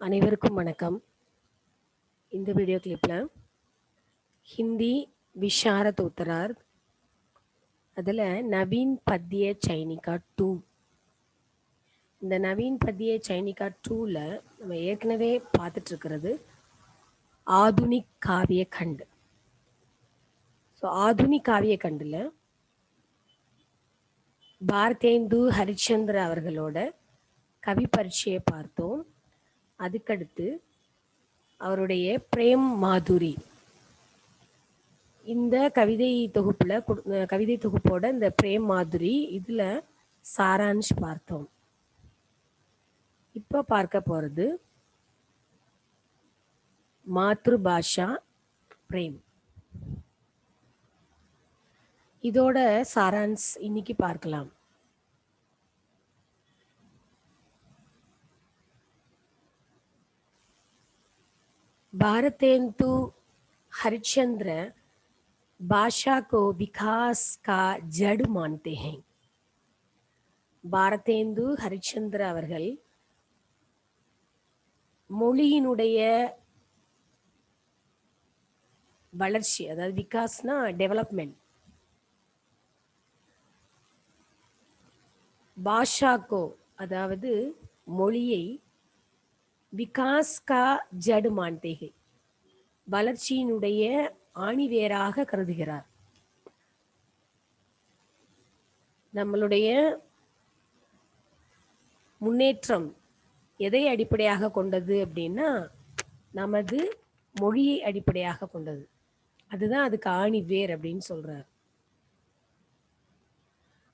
அனைவருக்கும் வணக்கம். இந்த வீடியோ கிளிப்பில் ஹிந்தி விஷாரத் உத்தரார் அதில் நவீன் பத்திய சைனிகா 2. இந்த நவீன் பத்திய சைனிகா 2ல் நம்ம ஏற்கனவே பார்த்துட்ருக்கிறது ஆதுனிக் காவிய கண்டு. ஸோ ஆதுனிக் காவிய கண்டில் பாரதேந்து ஹரிச்சந்திர அவர்களோட கவி பரீட்சையை பார்த்தோம். அதுக்கடுத்து அவருடைய பிரேம் மாதுரி இந்த கவிதை தொகுப்போட இந்த பிரேம் மாதுரி இதில் சாரான்ஷ் பார்த்தோம். இப்போ பார்க்க போகிறது மாத்ருபாஷா பிரேம். இதோட சாரான்ஷ் இன்னைக்கு பார்க்கலாம். भारतेंदु हरिश्चंद्र भाषा को विकास का जड़ मानते हैं. பாரதேந்து ஹரிச்சந்திர அவர்கள் மொழியினுடைய வளர்ச்சி, அதாவது விகாஸ்னா டெவலப்மெண்ட், பாஷாக்கோ அதாவது மொழியை, விகாஸ் கா ஜடு மான்தேகை வளர்ச்சியினுடைய ஆணிவேராக கருதுகிறார். நம்மளுடைய முன்னேற்றம் எதை அடிப்படையாக கொண்டது அப்படின்னா நமது மொழியை அடிப்படையாக கொண்டது. அதுதான் அதுக்கு ஆணிவேர் அப்படின்னு சொல்றார்.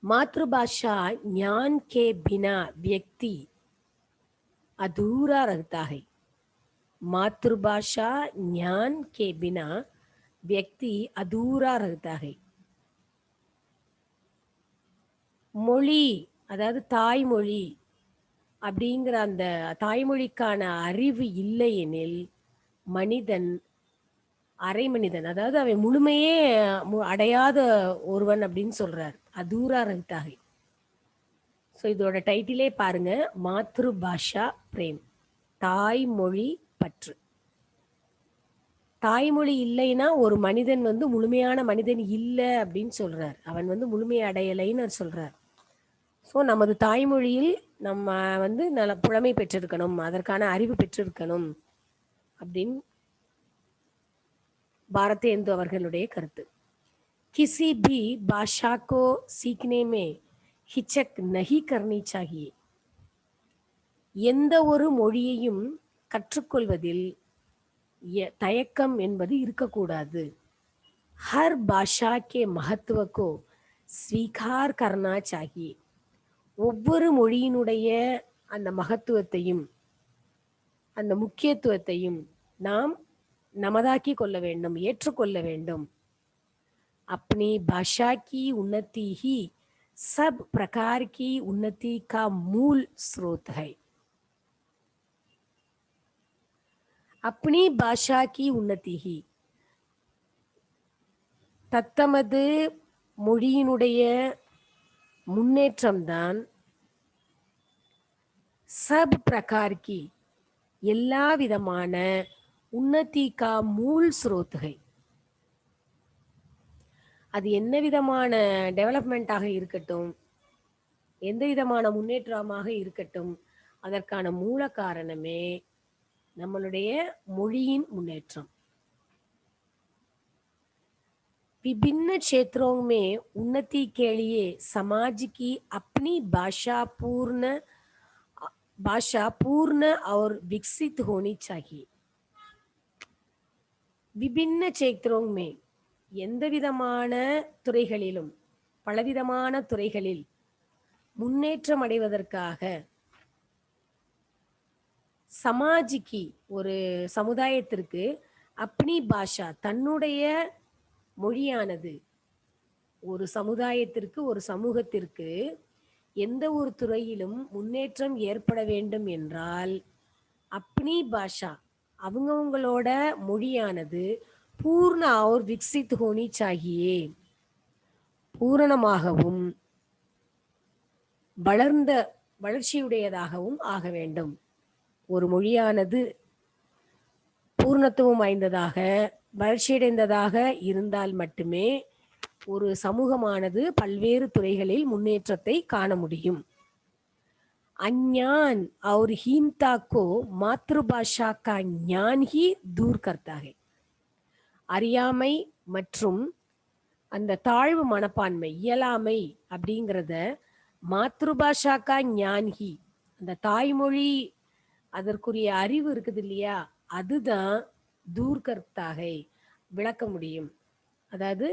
मातृभाषा ज्ञान के बिना व्यक्ति अधूरा रहता है. मातृभाषा ज्ञान के बिना व्यक्ति अधूरा रहता है. மொழி அதாவது தாய்மொழி அப்படிங்கிற அந்த தாய்மொழிக்கான அறிவு இல்லை எனில் மனிதன் அரை மனிதன், அதாவது அவன் முழுமையே அடையாத ஒருவன் அப்படின்னு சொல்றார். அதூரா ரஹிதாக. ஸோ இதோட டைட்டிலே பாருங்க, மாத்ருபாஷா பிரேம், தாய்மொழி பற்று. தாய்மொழி இல்லைன்னா ஒரு மனிதன் முழுமையான மனிதன் இல்லை அப்படின்னு சொல்றார். அவன் முழுமையை அடையலைன்னு சொல்றார். ஸோ நமது தாய்மொழியில் நம்ம நல்ல புலமை பெற்றிருக்கணும், அதற்கான அறிவு பெற்றிருக்கணும் அப்படின்னு பாரதேந்து அவர்களுடைய கருத்து. किसी भी भाषा को सीखने में हिचक नहीं करनी चाहिए. எந்த ஒரு மொழியையும் கற்றுக்கொள்வதில் தயக்கம் என்பது இருக்கக்கூடாது. ஹர் பாஷா கே महत्व को स्वीकार करना चाहिए. ஒவ்வொரு மொழியினுடைய அந்த மகத்துவத்தையும் அந்த முக்கியத்துவத்தையும் நாம் நமதாக்கி கொள்ள வேண்டும், ஏற்றுக்கொள்ள வேண்டும். अपनी भाषा की उन्नति ही सब प्रकार की उन्नति का मूल स्रोत है. अपनी भाषा की उन्नति ही தத்தமது மொழியினுடைய முன்னேற்றம்தான் சப் பிரகார் கி எல்லா விதமான உன்னதி கா மூல் ஸ்ரோத்கை. அது என்ன விதமான டெவலப்மெண்ட்டாக இருக்கட்டும், எந்த விதமான முன்னேற்றமாக இருக்கட்டும், அதற்கான மூல காரணமே நம்மளுடைய மொழியின் முன்னேற்றம். विभिन्न क्षेत्रों में उन्नति के लिए समाज की अपनी भाषा पूर्ण और विकसित होनी चाहिए. विभिन्न क्षेत्रों में எந்த விதமான துறைகளிலும், பலவிதமான துறைகளில் முன்னேற்றம் அடைவதற்காக சமாஜிக்கு ஒரு சமுதாயத்திற்கு அப்னி பாஷா தன்னுடைய மொழியானது, ஒரு சமுதாயத்திற்கு ஒரு சமூகத்திற்கு எந்த ஒரு துறையிலும் முன்னேற்றம் ஏற்பட வேண்டும் என்றால் அப்னி பாஷா அவங்கவுங்களோட மொழியானது பூர்ண और विकसित होनी चाहिए, பூரணமாகவும் வளர்ச்சியுடையதாகவும் ஆக வேண்டும். ஒரு மொழியானது பூர்ணத்துவம் வாய்ந்ததாக, வளர்ச்சியடைந்ததாக இருந்தால் மட்டுமே ஒரு சமூகமானது பல்வேறு துறைகளில் முன்னேற்றத்தை காண முடியும். अज्ञान और हीनता को मातृभाषा का ज्ञान ही दूर करता है. அறியாமை மற்றும் அந்த தாழ்வு மனப்பான்மை, இயலாமை அப்படிங்கிறத மாத்ருபாஷாக்கா ஞான்ஹி, அந்த தாய்மொழி அதற்குரிய அறிவு இருக்குது இல்லையா, அதுதான் தூர்கர்த்தாகை விளக்க முடியும். அதாவது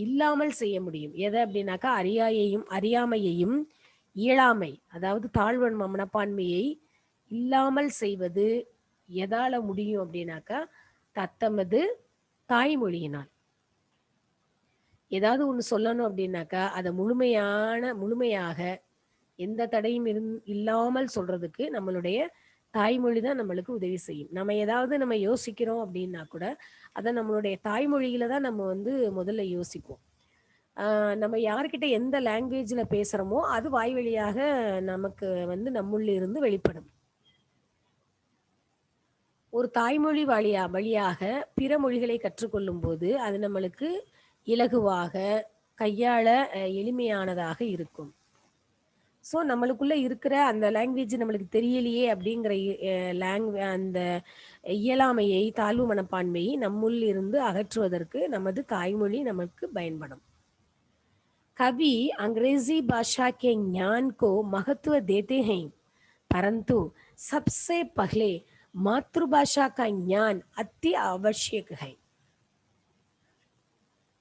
இல்லாமல் செய்ய முடியும். எதை அப்படின்னாக்கா அறியாமையையும் இயலாமை, அதாவது தாழ்வு மனப்பான்மையை இல்லாமல் செய்வது எதால முடியும் அப்படின்னாக்கா தத்தமது தாய்மொழியினால். ஏதாவது ஒன்று சொல்லணும் அப்படின்னாக்கா அதை முழுமையாக எந்த தடையும் இல்லாமல் சொல்றதுக்கு நம்மளுடைய தாய்மொழி தான் நம்மளுக்கு உதவி செய்யும். நம்ம யோசிக்கிறோம் அப்படின்னா கூட அதை நம்மளுடைய தாய்மொழியில தான் நம்ம முதல்ல யோசிப்போம். நம்ம யார்கிட்ட எந்த லாங்குவேஜில் பேசுகிறோமோ அது வாய் வழியாக நமக்கு நம்முள்ள இருந்து வெளிப்படும். ஒரு தாய்மொழி வழியாக பிற மொழிகளை கற்றுக்கொள்ளும் போது அது நம்மளுக்கு இலகுவாக கையாள எளிமையானதாக இருக்கும். ஸோ நம்மளுக்குள்ள இருக்கிற அந்த லாங்குவேஜ் நம்மளுக்கு தெரியலையே அப்படிங்கிற அந்த இயலாமையை, தாழ்வு மனப்பான்மையை நம்முள் இருந்து அகற்றுவதற்கு நமது தாய்மொழி நமக்கு பயன்படும். कवि अंग्रेजी भाषा के ज्ञान को महत्व देते हैं, परंतु सबसे पहले मातृभाषा का ज्ञान अति आवश्यक है.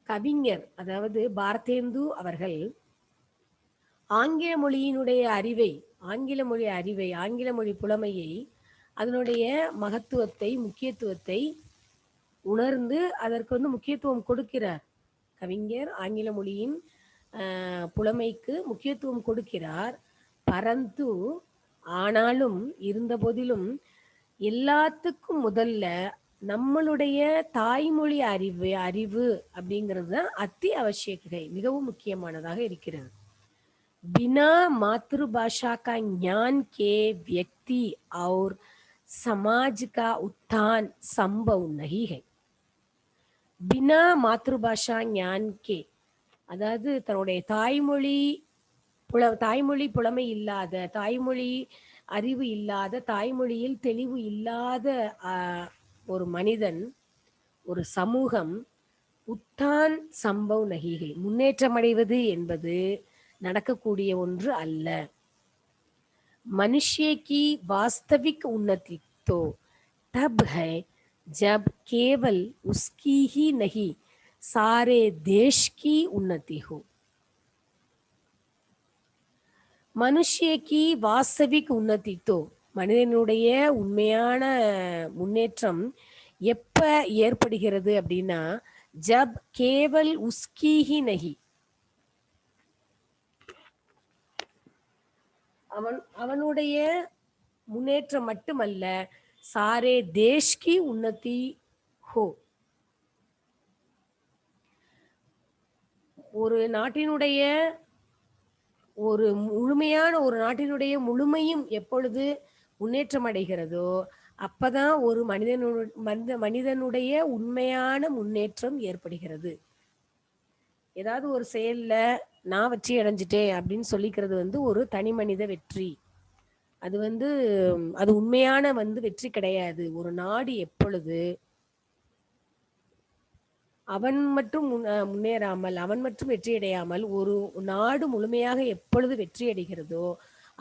கவிஞர் அதாவது பாரதேந்து அவர்கள் ஆங்கில மொழியினுடைய அறிவை, ஆங்கில மொழி புலமையை, அதனுடைய மகத்துவத்தை, முக்கியத்துவத்தை உணர்ந்து அதற்கு முக்கியத்துவம் கொடுக்கிறார். கவிஞர் ஆங்கில மொழியின் புலமைக்கு முக்கியத்துவம் கொடுக்கிறார். பரந்து, ஆனாலும் இருந்த போதிலும் எல்லாத்துக்கும் முதல்ல நம்மளுடைய தாய்மொழி அறிவு அப்படிங்கிறது தான் அத்தி அவசியகை, மிகவும் முக்கியமானதாக இருக்கிறது. बिना मातृभाषा का ज्ञान के व्यक्ति और समाज का उत्थान संभव नहीं है. बिना मातृभाषा ज्ञान के, அதாவது தன்னுடைய தாய்மொழி புலமை இல்லாத, தாய்மொழி அறிவு இல்லாத, தாய்மொழியில் தெளிவு இல்லாத ஒரு மனிதன், ஒரு சமூகம் உத்தான் சம்பவ் நகிகை, முன்னேற்றமடைவது என்பது நடக்கக்கூடிய ஒன்று அல்ல. मनुष्य की वास्तविक उन्नति तो तब है जब केवल उसकी ही नहीं सारे देश की उन्नति हो. मनुष्य की वास्तविक उन्नति तो, மனிதனுடைய உண்மையான முன்னேற்றம் எப்ப ஏற்படுகிறது அப்படின்னா, ஜப் கேவல் உஸ்கி ஹி நஹி, அவனுடைய முன்னேற்றம் மட்டுமல்ல, சாரே தேஷ்கி உன்னதி ஹோ, ஒரு நாட்டினுடைய முழுமையும் எப்பொழுது முன்னேற்றம் அடைகிறதோ அப்பதான் ஒரு மனிதனுடைய உண்மையான முன்னேற்றம் ஏற்படுகிறது. ஏதாவது ஒரு செயல்ல நான் வெற்றி அடைஞ்சிட்டேன் அப்படின்னு சொல்லிக்கிறது ஒரு தனி மனித வெற்றி. அது உண்மையான வெற்றி கிடையாது. ஒரு நாடு எப்பொழுது அவன் மட்டும் முன்னேறாமல், அவன் மட்டும் வெற்றி அடையாமல் ஒரு நாடு முழுமையாக எப்பொழுது வெற்றி அடைகிறதோ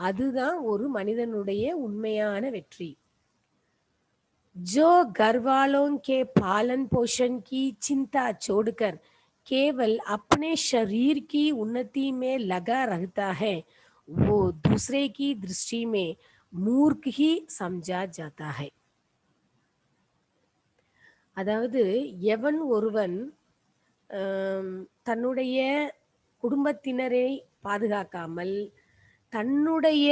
அதுதான் ஒரு மனிதனுடைய உண்மையான வெற்றி. जो घर वालों के पालन पोषण की चिंता छोड़कर केवल अपने शरीर की उन्नति में लगा रहता है, वो दूसरे की दृष्टि में मूर्ख ही समझा जाता है. அதாவது எவன் ஒருவன் தன்னுடைய குடும்பத்தினரை பாதுகாக்காமல் தன்னுடைய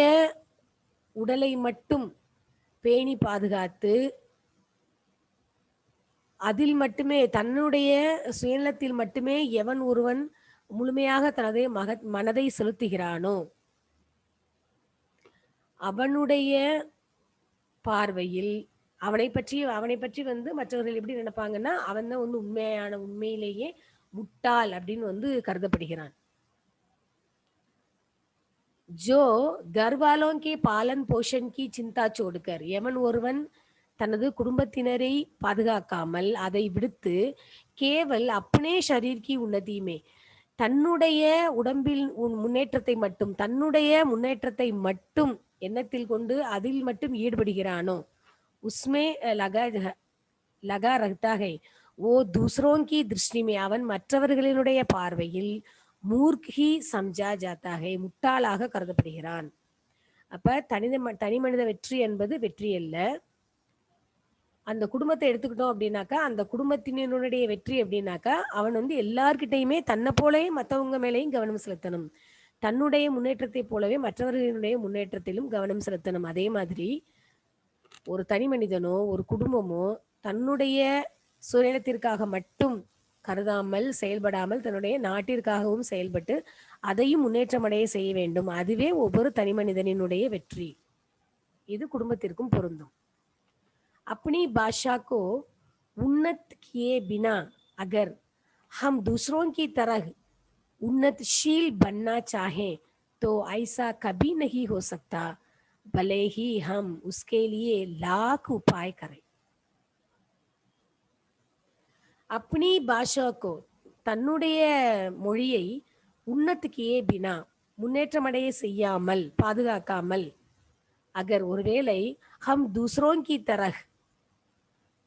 உடலை மட்டும் பேணி பாதுகாத்து அதில் மட்டுமே, தன்னுடைய சுயநலத்தில் மட்டுமே எவன் ஒருவன் முழுமையாக தனது மனதை செலுத்துகிறானோ அவனுடைய பார்வையில் அவனை பற்றி வந்து மற்றவர்கள் எப்படி நினைப்பாங்கன்னா, அவன் தான் வந்து உண்மையிலேயே முட்டாள் அப்படின்னு வந்து கருதப்படுகிறான். ஜோ கர்வாலோं के पालन पोषण की चिंता छोड़कर எவன் ஒருவன் தனது குடும்பத்தினரை பாதுகாக்காமல் அதை விடுத்து கேவல் அப்னே ஷரீர் கி உன்னதி में தன்னுடைய உடம்பில் தன்னுடைய முன்னேற்றத்தை மட்டும் எண்ணத்தில் கொண்டு அதில் மட்டும் ஈடுபடுகிறானோ உஸ்மே லகா ரஹ்தா ஹை ஓ தூசரோं की दृष्टि में அவன் மற்றவர்களினுடைய பார்வையில் மூர்க்கி சம்ஜா ஜாத்தா ஹை முட்டாளாக கருதப்படுகிறான். அப்ப தனி மனித வெற்றி என்பது வெற்றி அல்ல. அந்த குடும்பத்தை எடுத்துக்கிட்டோம் அப்படின்னாக்கா, அந்த குடும்பத்தினருடைய வெற்றி அப்படின்னாக்கா, அவன் வந்து எல்லார்கிட்டயுமே தன்னை போலவே மத்தவங்க மேலயும் கவனம் செலுத்தணும். தன்னுடைய முன்னேற்றத்தைப் போலவே மற்றவர்களினுடைய முன்னேற்றத்திலும் கவனம் செலுத்தணும். அதே மாதிரி ஒரு தனி மனிதனோ, ஒரு குடும்பமோ தன்னுடைய சுயநலத்திற்காக மட்டும் கருதாமல், செயல்படாமல் தன்னுடைய நாட்டிற்காகவும் செயல்பட்டு, அதையும் முன்னேற்றம் அடைய செய்ய வேண்டும். அதுவே ஒவ்வொரு தனி மனிதனினுடைய வெற்றி. இது குடும்பத்திற்கும் பொருந்தும். अपनी भाषा को उन्नत किए बिना अगर हम दूसरों की तरह उन्नतशील बनना चाहें तो ऐसा कभी नहीं हो सकता भले ही हम उसके लिए लाख उपाय करें. अपनी भाषा को தன்னுடைய மொழியை உன்னத்துக்கியே பினா முன்னேற்றமடைய செய்யாமல் பாதுகாக்காமல் அகர் ஒருவேளை ஹம் தூசரோं की तरह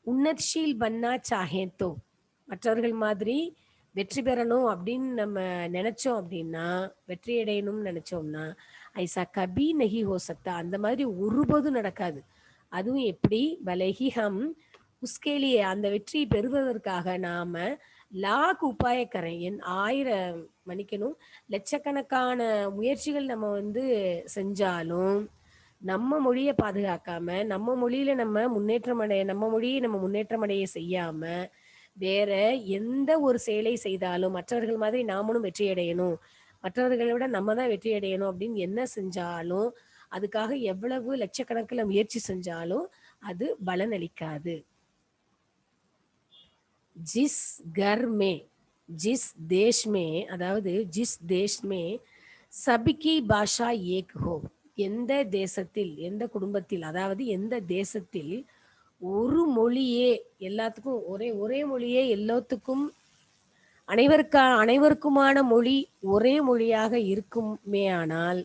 உன்னத்ஷீல் பன்னா சாஹேன் தோ மற்றவர்கள் மாதிரி வெற்றி பெறணும் அப்படின்னு நம்ம நினைச்சோம் அப்படின்னா வெற்றி அடையணும்னு நினைச்சோம்னா ஐசா கபி நஹி ஹோ சக்தா அந்த மாதிரி ஒருபோதும் நடக்காது. அதுவும் எப்படி பலஹி ஹம் உஸ்கேலியே அந்த வெற்றி பெறுவதற்காக நாம லாக் உபாயக்கரை மன்னிக்கணும் லட்சக்கணக்கான முயற்சிகள் நம்ம வந்து செஞ்சாலும் நம்ம மொழியை பாதுகாக்காம நம்ம மொழியை நம்ம முன்னேற்றம் அடைய செய்யாம வேற எந்த ஒரு செயலை செய்தாலும் மற்றவர்கள் மாதிரி நாமளும் வெற்றி அடையணும், மற்றவர்களை விட நம்ம தான் வெற்றி அடையணும் அப்படின்னு என்ன செஞ்சாலும் அதுக்காக எவ்வளவு லட்சக்கணக்கில் முயற்சி செஞ்சாலும் அது பலனளிக்காது. ஜிஸ் கர் மே ஜிஸ் தேஷ் மே அதாவது ஜிஸ் தேஷ் மே சபிகி பாஷா ஏக் ஹோ எந்த தேசத்தில் எந்த குடும்பத்தில் அதாவது எந்த தேசத்தில் ஒரு மொழியே எல்லாத்துக்கும் ஒரே மொழியே எல்லாத்துக்கும் அனைவருக்குமான மொழி ஒரே மொழியாக இருக்குமே ஆனால்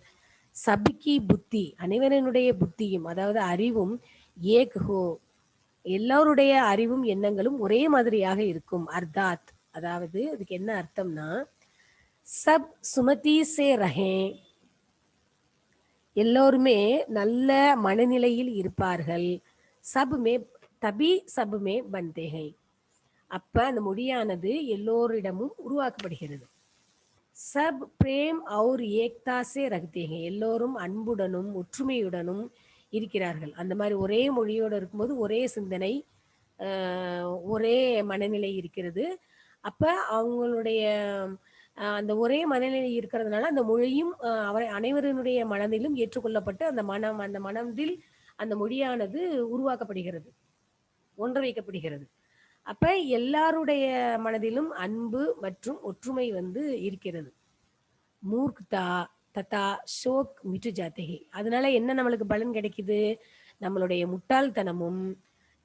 சபிக்கி புத்தி அனைவரனுடைய புத்தியும் அதாவது அறிவும் ஏக் ஹோ எல்லோருடைய அறிவும் எண்ணங்களும் ஒரே மாதிரியாக இருக்கும். அர்த்தாத் அதாவது அதுக்கு என்ன அர்த்தம்னா சப் சுமதி சே ரஹே எல்லோருமே நல்ல மனநிலையில் இருப்பார்கள். சபுமே பந்தேகை அப்ப அந்த மொழியானது எல்லோரிடமும் உருவாக்கப்படுகிறது. சப் பிரேம் அவுர் ஏக்தா சே ரக்தேகை எல்லோரும் அன்புடனும் ஒற்றுமையுடனும் இருக்கிறார்கள். அந்த மாதிரி ஒரே மொழியோடு இருக்கும்போது ஒரே சிந்தனை ஒரே மனநிலை இருக்கிறது. அப்ப அவங்களுடைய அந்த ஒரே மனநிலை இருக்கிறதுனால அந்த மொழியும் அனைவருடைய மனதிலும் ஏற்றுக்கொள்ளப்பட்டு அந்த மனதில் அந்த மொழியானது உருவாக்கப்படுகிறது, ஒன்று வைக்கப்படுகிறது. அப்ப எல்லாருடைய மனதிலும் அன்பு மற்றும் ஒற்றுமை வந்து இருக்கிறது. மூர்க்தா தத்தா ஷோக் மிட்டு ஜாத்தகி அதனால என்ன நம்மளுக்கு பலன் கிடைக்குது? நம்மளுடைய முட்டாள்தனமும்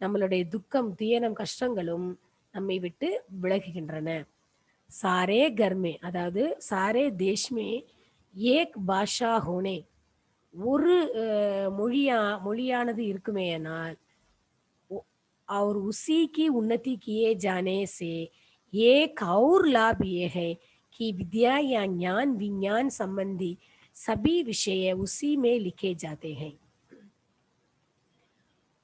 நம்மளுடைய துக்கம் துயரம் கஷ்டங்களும் நம்மை விட்டு விலகுகின்றன. சாரே கர்மே அதாவது சாரே தேஷ்மே ஏக் பாஷா ஹோனே ஒரு மொழியானது இருக்குமேனால் और उसी की उन्नति किए जाने से एक और लाभ ये है कि विद्या या ज्ञान विज्ञान संबंधी सभी विषय उसी में लिखे जाते हैं.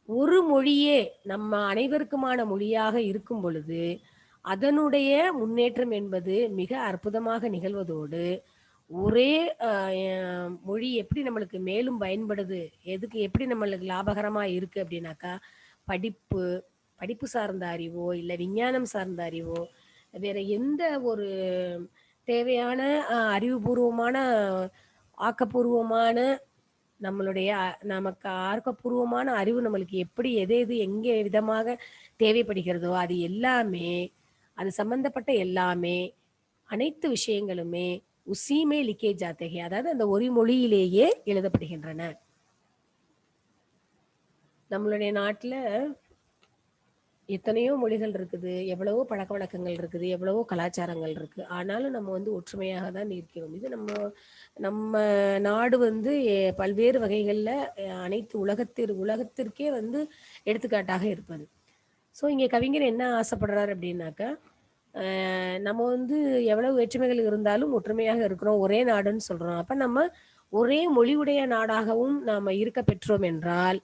ஒரு மொழியே நம்ம அனைவருக்குமான மொழியாக இருக்கும் பொழுது அதனுடைய முன்னேற்றம் என்பது மிக அற்புதமாக நிகழ்வதோடு ஒரே மொழி எப்படி நம்மளுக்கு மேலும் பயன்படுது எதுக்கு எப்படி நம்மளுக்கு லாபகரமா இருக்கு அப்படின்னாக்கா படிப்பு சார்ந்த அறிவோ இல்லை விஞ்ஞானம் சார்ந்த அறிவோ வேற எந்த ஒரு தேவையான அறிவுபூர்வமான ஆக்கப்பூர்வமான நம்மளுடைய நமக்கு ஆக்கப்பூர்வமான அறிவு நம்மளுக்கு எப்படி எது எது எங்கே விதமாக தேவைப்படுகிறதோ அது எல்லாமே, அது சம்பந்தப்பட்ட எல்லாமே, அனைத்து விஷயங்களுமே உசீமே லிக்கே ஜாத்தே ஹை. அதாவது அந்த ஒரு மொழியிலேயே எழுதப்படுகின்றன. நம்மளுடைய நாட்டுல எத்தனையோ மொழிகள் இருக்குது, எவ்வளவோ பழக்கவழக்கங்கள் இருக்குது, எவ்வளவோ கலாச்சாரங்கள் இருக்கு. ஆனாலும் நம்ம வந்து ஒற்றுமையாக தான் இருக்கிறோம். இது நம்ம நம்ம நாடு வந்து பல்வேறு வகைகள்ல அனைத்து உலகத்திற்கே வந்து எடுத்துக்காட்டாக இருப்பது. ஸோ இங்க கவிஞர் என்ன ஆசைப்படுறாரு அப்படின்னாக்கா, நம்ம வந்து எவ்வளவு வேற்றுமைகள் இருந்தாலும் ஒற்றுமையாக இருக்கிறோம். ஒரே நாடுன்னு சொல்றோம். அப்ப நம்ம ஒரே மொழியுடைய நாடாகவும் நாம இருக்க பெற்றோம் என்றால்,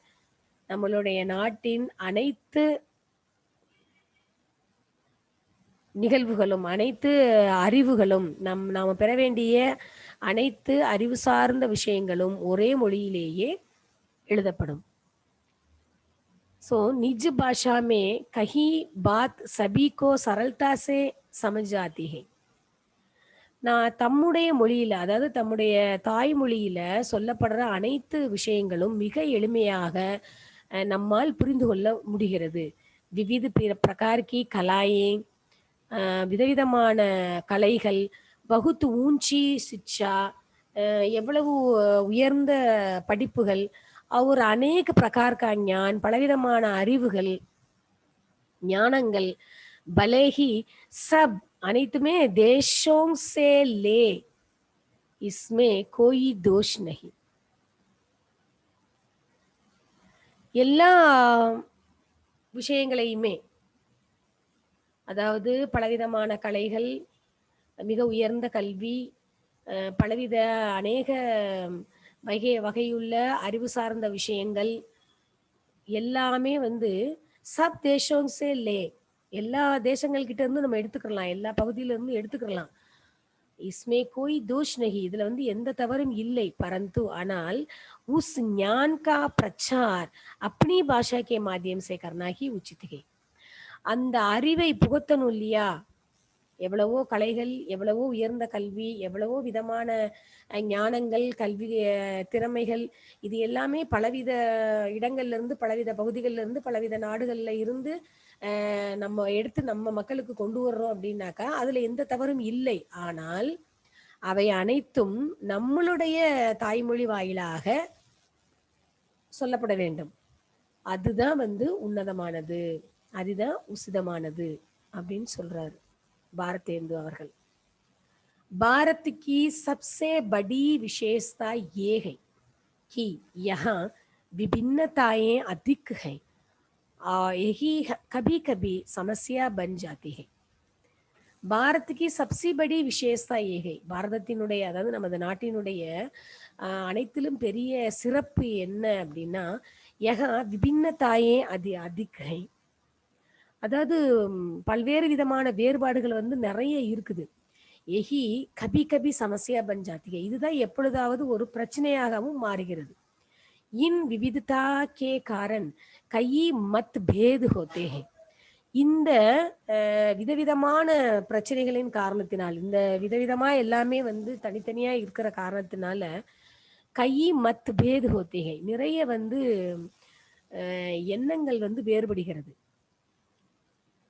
நம்மளுடைய நாட்டின் அனைத்து நிகழ்வுகளும், அனைத்து அறிவுகளும், நாம பெற வேண்டிய அனைத்து அறிவு சார்ந்த விஷயங்களும் ஒரே மொழியிலேயே எழுதப்படும். निज भाषा में कहीं बात सभी को सरलता से समझ आती है. நான் தம்முடைய மொழியில, அதாவது தம்முடைய தாய்மொழியில சொல்லப்படுற அனைத்து விஷயங்களும் மிக எளிமையாக நம்மால் புரிந்து கொள்ள முடிகிறது. விவித பிரகார் கி கலாயே, விதவிதமான கலைகள், பகுத்து ஊஞ்சி சிக்ஷா, எவ்வளவு உயர்ந்த படிப்புகள், और अनेक प्रकार का ज्ञान, பலவிதமான அறிவுகள், ஞானங்கள், भले ही सब அனைத்துமே देशों से ले, इसमें कोई दोष नहीं. எல்லா விஷயங்களையுமே, அதாவது பலவிதமான கலைகள், மிக உயர்ந்த கல்வி, பலவித அநேக வகையுள்ள அறிவு சார்ந்த விஷயங்கள் எல்லாமே வந்து சப் தேசம் சே லே, எல்லா தேசங்கள் கிட்ட இருந்து நம்ம எடுத்துக்கலாம், எல்லா பகுதியில இருந்து எடுத்துக்கலாம். இஸ்மே கோய் தோஷ் நஹி, இதுல வந்து எந்த தவறும் இல்லை. பரந்து ஆனால் உஸ் ஞான் கா பிரச்சார் அப்னி பாஷா கே மாத்தியம் சே கர்னா ஹி உச்சித் ஹை. அந்த அறிவை புகத்தணும் இல்லையா? எவ்வளவோ கலைகள், எவ்வளவோ உயர்ந்த கல்வி, எவ்வளவோ விதமான ஞானங்கள், கல்வி திறமைகள், இது எல்லாமே பலவித இடங்கள்ல இருந்து, பலவித பகுதிகள்ல இருந்து, பலவித நாடுகள்ல இருந்து நம்ம எடுத்து நம்ம மக்களுக்கு கொண்டு வர்றோம் அப்படின்னாக்கா, அதுல எந்த தவறும் இல்லை. ஆனால் அவை அனைத்தும் நம்மளுடைய தாய்மொழி வாயிலாக சொல்லப்பட வேண்டும். அதுதான் வந்து உன்னதமானது, அதுதான் உசிதமானது அப்படின்னு சொல்றாரு பாரதேந்து அவர்கள். भारत की सबसे बड़ी विशेषता ये है कि यहाँ विभिन्नताएं अधिक हैं और यही कभी कभी समस्या बन जाती है. பாரத்துக்கு சப்சி படி விசேஷத்தா ஏகை, பாரதத்தினுடைய, அதாவது நமது நாட்டினுடைய அனைத்திலும் பெரிய சிறப்பு என்ன அப்படின்னா, யகா விபின்னதாயே அதிகை, அதாவது பல்வேறு விதமான வேறுபாடுகள் வந்து நிறைய இருக்குது. எஹி கபி கபி சமஸ்யா பன் ஜாத்தி ஹை, இதுதான் எப்பொழுதாவது ஒரு பிரச்சனையாகவும் மாறுகிறது. இன் விவிததா கே காரன் கயி மத் பேத் ஹோத்தே ஹை, இந்த விதவிதமான பிரச்சனைகளின் காரணத்தினால், இந்த விதவிதமா எல்லாமே வந்து தனித்தனியா இருக்கிற காரணத்தினால கயி மத் பேத் ஹோத்தே ஹை, நிறைய வந்து எண்ணங்கள் வந்து வேறுபடுகிறது.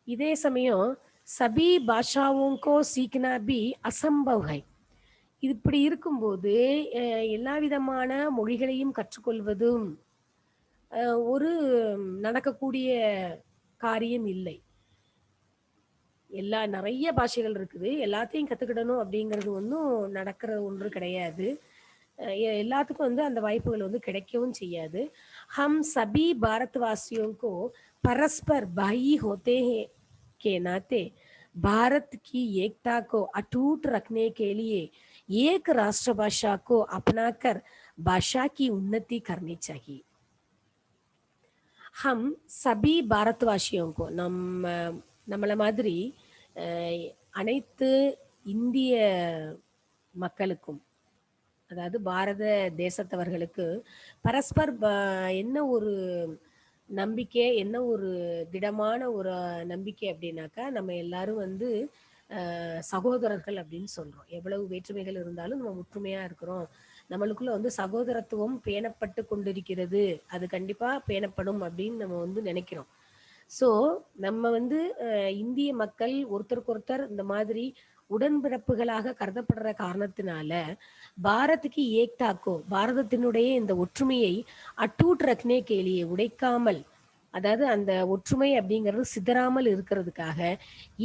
இதே சமயம் சபி பாஷாவுங்கோ சீக்னா பி அசம்பவ் ஹை, இப்படி இருக்கும்போது எல்லா விதமான மொழிகளையும் கற்றுக்கொள்வதும் ஒரு நடக்கக்கூடிய காரியம் இல்லை. நிறைய பாஷைகள் இருக்குது, எல்லாத்தையும் கத்துக்கிடணும் அப்படிங்கிறது ஒன்றும் நடக்கிற ஒன்று கிடையாது. எல்லாத்துக்கும் வந்து அந்த வாய்ப்புகள் வந்து கிடைக்கவும் செய்யாது. ஹம் சபி பாரத்வாசியோங்கோ பரஸ்பர் பாயி ஹோத்தே ஹே के नाते भारत की एकता को अटूट रखने के लिए एक राष्ट्रभाषा को अपनाकर भाषा की उन्नति करनी चाहिए. हम सभी भारतवासियों को, நம்மள மாதிரி அனைத்து இந்திய மக்களுக்கும், அதாவது பாரத தேசத்தவர்களுக்கு பரஸ்பர் என்ன ஒரு நம்பிக்கை, என்ன ஒரு திடமான ஒரு நம்பிக்கை அப்படின்னாக்கா, நம்ம எல்லாரும் வந்து சகோதரர்கள் அப்படின்னு சொல்றோம். எவ்வளவு வேற்றுமைகள் இருந்தாலும் நம்ம ஒற்றுமையா இருக்கிறோம், நம்மளுக்குள்ள வந்து சகோதரத்துவம் பேணப்பட்டு கொண்டிருக்கிறது, அது கண்டிப்பா பேணப்படும் அப்படின்னு நம்ம வந்து நினைக்கிறோம். ஸோ நம்ம வந்து இந்திய மக்கள் ஒருத்தருக்கொருத்தர் இந்த மாதிரி உடன்பிறப்புகளாக கருதப்படுற காரணத்தினால பாரத் கி ஏக்தா கோ, பாரதத்தினுடைய இந்த ஒற்றுமையை அட்டூட் ரக்னே கே லியே, உடைக்காமல், அதாவது அந்த ஒற்றுமை அப்படிங்கிறது சிதறாமல் இருக்கிறதுக்காக,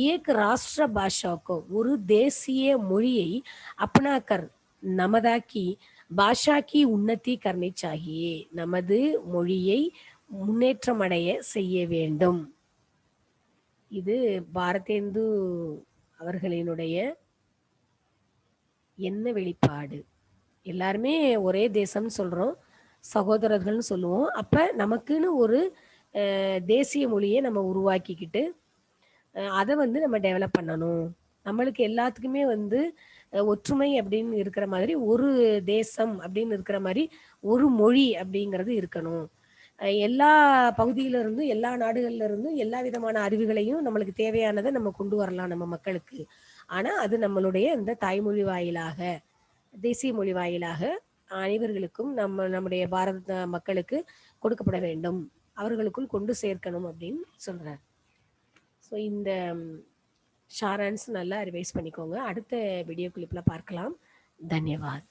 ஏக் ராஷ்டிர பாஷா கோ, ஒரு தேசிய மொழியை அப்னாகர், நமதாக்கி, பாஷா கி உன்னதி கர்னி சாஹியே, நமது மொழியை முன்னேற்றமடைய செய்ய வேண்டும். இது பாரதேந்து அவர்களினுடைய எண்ண வெளிப்பாடு. எல்லாருமே ஒரே தேசம்னு சொல்றோம். சகோதரர்கள்னு சொல்லுவோம். அப்ப நமக்குன்னு ஒரு தேசிய மொழிய நம்ம உருவாக்கிக்கிட்டு, அத வந்து நம்ம டெவலப் பண்ணணும். நம்மளுக்கு எல்லாத்துக்குமே வந்து ஒற்றுமை அப்படின்னு இருக்கிற மாதிரி, ஒரு தேசம் அப்படின்னு இருக்கிற மாரி, ஒரு மொழி அப்படிங்கிறது இருக்கணும். எல்லா பகுதியில இருந்தும், எல்லா நாடுகள்ல இருந்தும், எல்லா விதமான அறிவுகளையும் நம்மளுக்கு தேவையானத நம்ம கொண்டு வரலாம் நம்ம மக்களுக்கு. ஆனா, அது நம்மளுடைய இந்த தாய்மொழி வாயிலாக, தேசிய மொழி வாயிலாக அனைவர்களுக்கும் நம்முடைய பாரத மக்களுக்கு கொடுக்கப்பட வேண்டும். அவர்களுக்குள் கொண்டு சேர்க்கணும் அப்படின்னு சொல்றார். ஸோ இந்த ஷாரான்ஸ் நல்லா ரிவைஸ் பண்ணிக்கோங்க. அடுத்த வீடியோ கிளிப்ல பார்க்கலாம். தன்யவாத்.